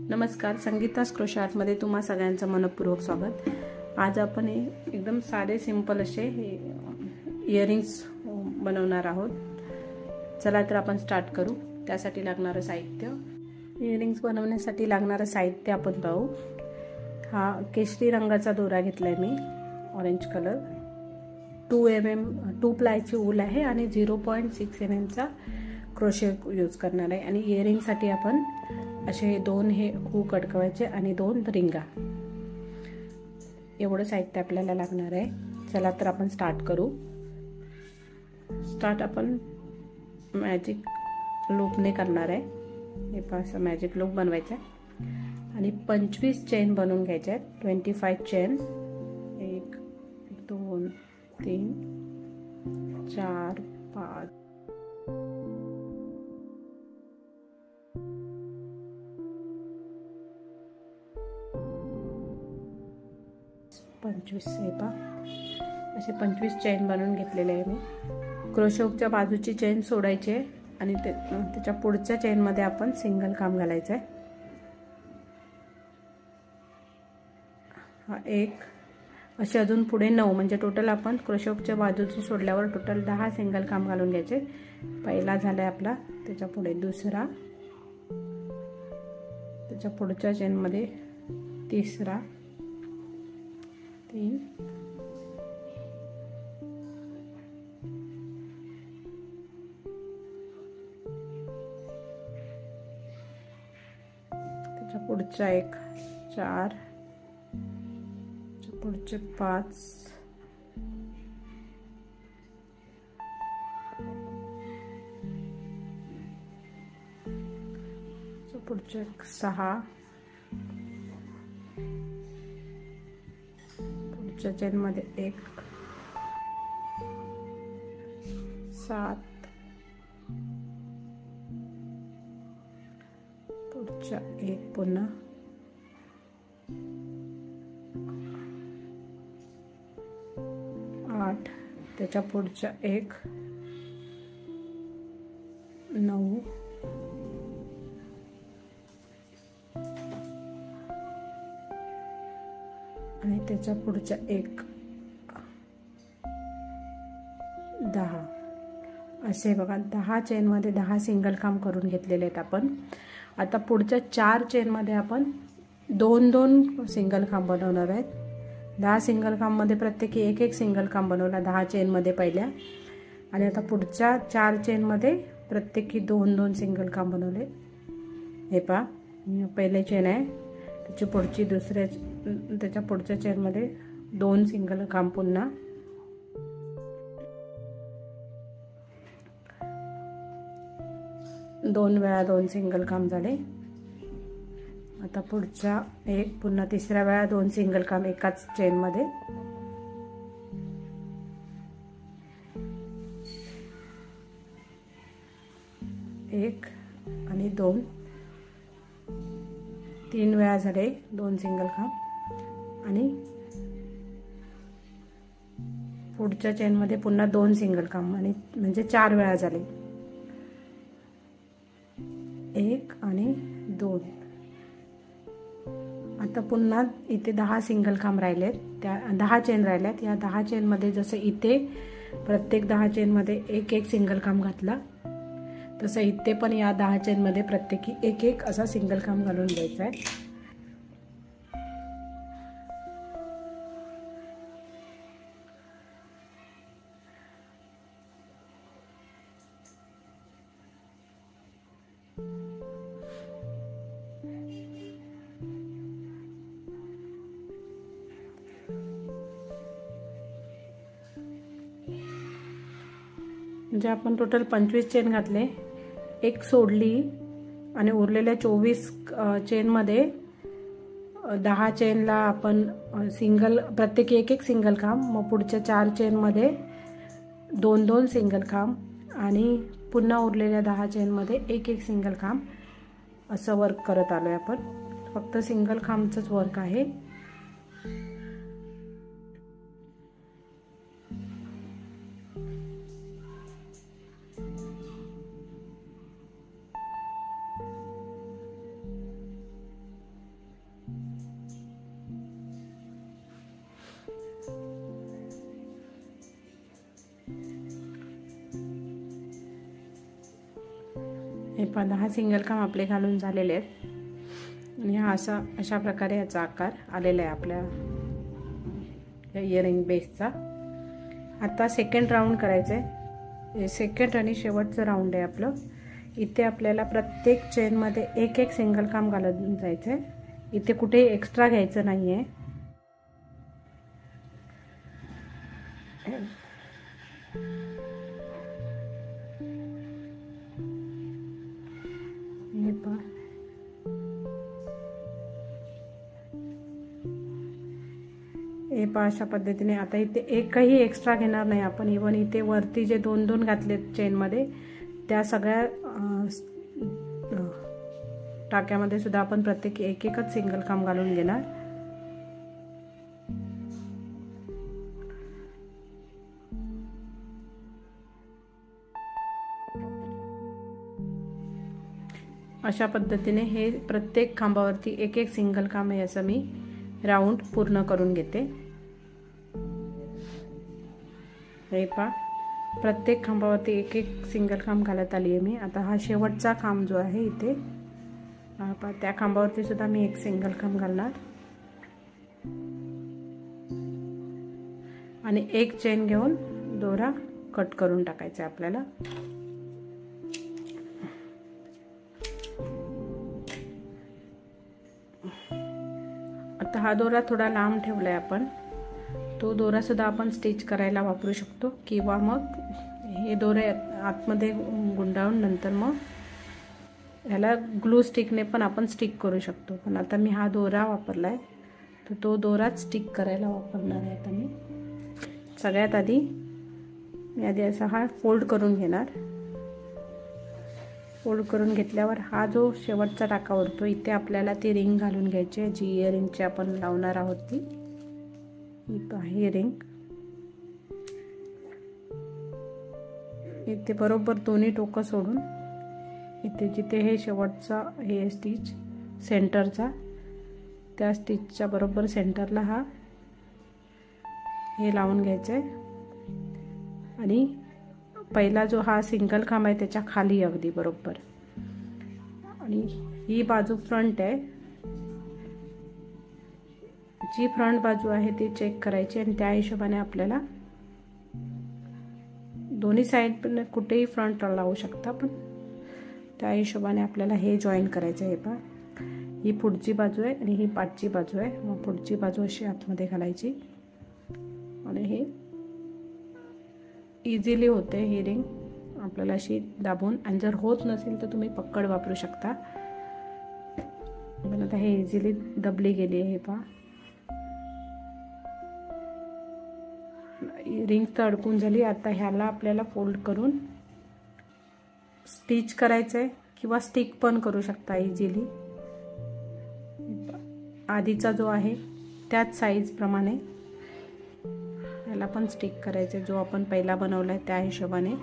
नमस्कार, संगीतास क्रोशे आर्टमध्ये तुम्हा सगळ्यांचं मनपूर्वक स्वागत। आज आपण एकदम साधे सिंपल असे इयरिंग्स बनवणार आहोत। चला तर आपण स्टार्ट करू। त्यासाठी लागणारे साहित्य, इयरिंग्स बनवण्यासाठी लागणारे साहित्य आपण पाहू। हा केशरी रंगाचा दोरा घेतलाय मी, ऑरेंज कलर। 2 प्लायची ऊल आहे आणि 0.6 mm चा क्रोशे यूज करणार आहे। आणि इयरिंग साठी आपण असे 2 हे हुक अडकवायचे आणि 2 रिंगा, एवढं साहित्य आपल्याला लागणार आहे। चला तर आपण स्टार्ट करू। स्टार्ट आपण मॅजिक लूपने करणार आहे। हे पास मॅजिक लूप बनवायचा आणि 25 चेन बनवून घ्यायचे आहेत। 25 चेन, 1 2 3 4 5 25 असे 25 चेन बनवून घेतलेले आहे मी। क्रोशेच्या बाजूची चेन सोडायची आणि त्याच्या पुढच्या चेन मध्ये आपण सिंगल काम घालायचं आहे। हा एक असे अजून पुढे 9, म्हणजे टोटल आपण क्रोशेच्या बाजूची सोडल्यावर टोटल 10 सिंगल काम घालून घ्यायचे। पहिला झालाय आपला, त्याच्या पुढे दुसरा, त्याच्या पुढच्या चेन मध्ये तिसरा, 3 त्याच्या पुढचा एक 4, त्याच्या पुढचे 5, त्याच्या पुढचे 6, पुढच्या चेन मध्ये 1, 7, पुढच्या 1 पुन्हा, 8, त्याच्या पुढच्या 1, 9, आणि त्याच्या पुढच्या 1, 10 असे बघा। 10 चेन मध्ये 10 सिंगल काम करून घेतलेले आहेत आपण। आता पुढच्या 4 चेन मध्ये आपण 2 सिंगल काम बनवणार आहेत। 10 सिंगल काम मध्ये प्रत्येकी 1 सिंगल काम बनवला 10 चेन मध्ये पहिल्या, आणि आता पुढच्या 4 चेन मध्ये प्रत्येकी 2 सिंगल काम बनवले। हे पहा, पहिले चेन आहे, त्याची पुढची त्याच्या पुढच्या चेन मध्ये 2 सिंगल काम, पुन्हा 2 वेळा 2 सिंगल काम झाले। आता पुढच्या 1, पुन्हा तिसऱ्या वेळा 2 सिंगल काम एकाच चेन मध्ये, एक आणि 2, 3 वेळा झाले 2 सिंगल काम, आणि पुढच्या चेन मध्ये पुन्हा 2 सिंगल काम, आणि म्हणजे 4 वेळा झाले, 1 आणि 2। आता पुन्हा इथे 10 सिंगल काम राहिलेत, त्या 10 चेन राहिल्यात। या 10 चेन मध्ये जसं इथे प्रत्येक 10 चेन मध्ये 1 सिंगल काम घातला, तसं इथे पण या 10 चेन मध्ये प्रत्येकी 1 असा सिंगल काम घालून द्यायचा आहे। म्हणजे आपण टोटल 25 चेन घातले, 1 सोडली, आणि उरलेल्या 24 चेन मध्ये 10 चेनला आपण सिंगल, प्रत्येकी 1 सिंगल काम, मग पुढच्या 4 चेन मध्ये 2 सिंगल काम, आणि पुन्हा उरलेल्या 10 चेन मध्ये 1 सिंगल काम, असं वर्क करत आलोय आपण। फक्त सिंगल कामचंच वर्क आहे। हे 10 सिंगल खांब आपले घालून झालेले आहेत आणि हा अशा प्रकारे याचा आकार आलेला आहे आपल्या इयरिंग बेसचा. आता सेकंड राऊंड करायचं आहे. सेकंड आणि शेवटचं राऊंड आहे आपलं. इथे आपल्याला प्रत्येक चेनमध्ये एक एक सिंगल खांब घालून जायचं आहे. इथे कुठे एक्स्ट्रा घ्यायचं नाही आहे. हे पहा अशा पद्धतीने. आता इथे एकही एक्स्ट्रा घेणार नाही आपण. इवन इथे वरती जे 2-2 घातले चेनमध्ये त्या सगळ्या टाक्यामध्ये सुद्धा आपण प्रत्येक एक एकच सिंगल खांब घालून घेणार. अशा पद्धतीने हे प्रत्येक खांबावरती एक एक सिंगल खांब याचं मी राऊंड पूर्ण करून घेते. हे पहा प्रत्येक खांबावरती एक एक सिंगल खांब घालत आली आहे मी. आता हा शेवटचा खांब जो आहे इथे पहा त्या खांबावरती सुद्धा मी एक सिंगल खांब घालणार आणि एक चेन घेऊन दोरा कट करून टाकायचा आहे आपल्याला. आता हा दोरा थोडा लांब ठेवलाय आपण. तो दोरा सुद्धा आपण स्टिच करायला वापरू शकतो किंवा मग हे दोरे आतमध्ये गुंडाळून नंतर मग ह्याला ग्लू स्टिकने पण आपण स्टिक करू शकतो. पण आता मी हा दोरा वापरलाय तर तो दोराच स्टिक करायला वापरणार आहे. आता मी सगळ्यात आधी असा हा फोल्ड करून घेणार. फोल्ड करून घेतल्यावर हा जो शेवटचा टाका उरतो इथे आपल्याला ती रिंग घालून घ्यायची आहे जी इयरिंगची आपण लावणार आहोत ती. ही रिंग इथे बरोबर दोन्ही टोकं सोडून इथे जिथे हे शेवटचा हे स्टिच सेंटरचा त्या स्टिचच्या बरोबर सेंटरला हा हे लावून घ्यायचं आहे आणि पहिला जो हा सिंगल खांब आहे त्याच्या खाली अगदी बरोबर. आणि ही बाजू फ्रंट आहे. जी फ्रंट बाजू आहे ती चेक करायची आणि त्या हिशोबाने आपल्याला दोन्ही साइड पण कुठेही फ्रंट लावू शकता पण त्या हिशोबाने आपल्याला हे जॉईन करायचं आहे. पहा ही पुढची बाजू आहे आणि ही पाठची बाजू आहे. मग पुढची बाजू अशी आतमध्ये घालायची आणि हे इझिली होते ही रिंग आपल्याला अशी दाबून. आणि जर होत नसेल तर तुम्ही पक्कड वापरू शकता. पण आता हे इझिली दबली गेली आहे. हे पहा रिंग तर अडकून झाली. आता ह्याला आपल्याला फोल्ड करून स्टिच करायचं आहे किंवा स्टिक पण करू शकता इझिली. आधीचा जो आहे त्याच साईज प्रमाणे याला पण स्टिक करायचं. जो आपण पहिला बनवलाय त्या हिशोबाने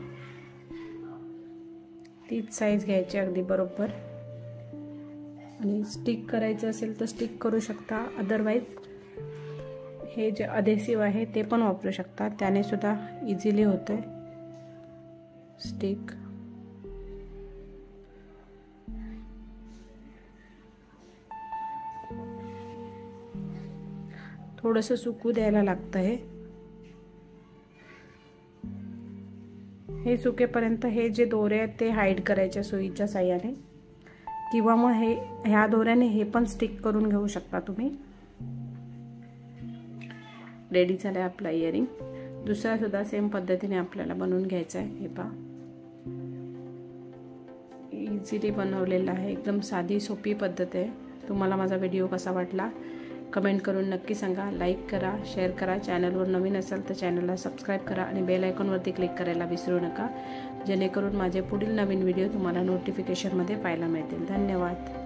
तीच साईज घ्यायची अगदी बरोबर. आणि स्टिक करायचं असेल तर स्टिक करू शकता. अदरवाईज हे जे अधेसिव्ह आहे ते पण वापरू शकता. त्याने सुद्धा इझिली होतंय स्टिक. थोडंसं सुकू द्यायला लागतं हे सुकेपर्यंत हे जे दोरे आहेत ते हाईड करायचे सुईच्या साह्याने किंवा मग ह्या दोऱ्याने हे पण स्टिक करून घेऊ शकता तुम्ही. रेडी झालाय आपला इयरिंग. दुसरा सुद्धा सेम पद्धतीने आपल्याला बनवून घ्यायचा आहे. हे पहा इझिली बनवलेला आहे. एकदम साधी सोपी पद्धत आहे. तुम्हाला माझा व्हिडिओ कसा वाटला कमेंट करून नक्की सांगा. लाईक करा, शेअर करा. चॅनलवर नवीन असाल तर चॅनलला सबस्क्राईब करा आणि बेल आयकॉनवरती क्लिक करायला विसरू नका जेणेकरून माझे पुढील नवीन व्हिडिओ तुम्हाला नोटिफिकेशनमध्ये पाहायला मिळतील. धन्यवाद.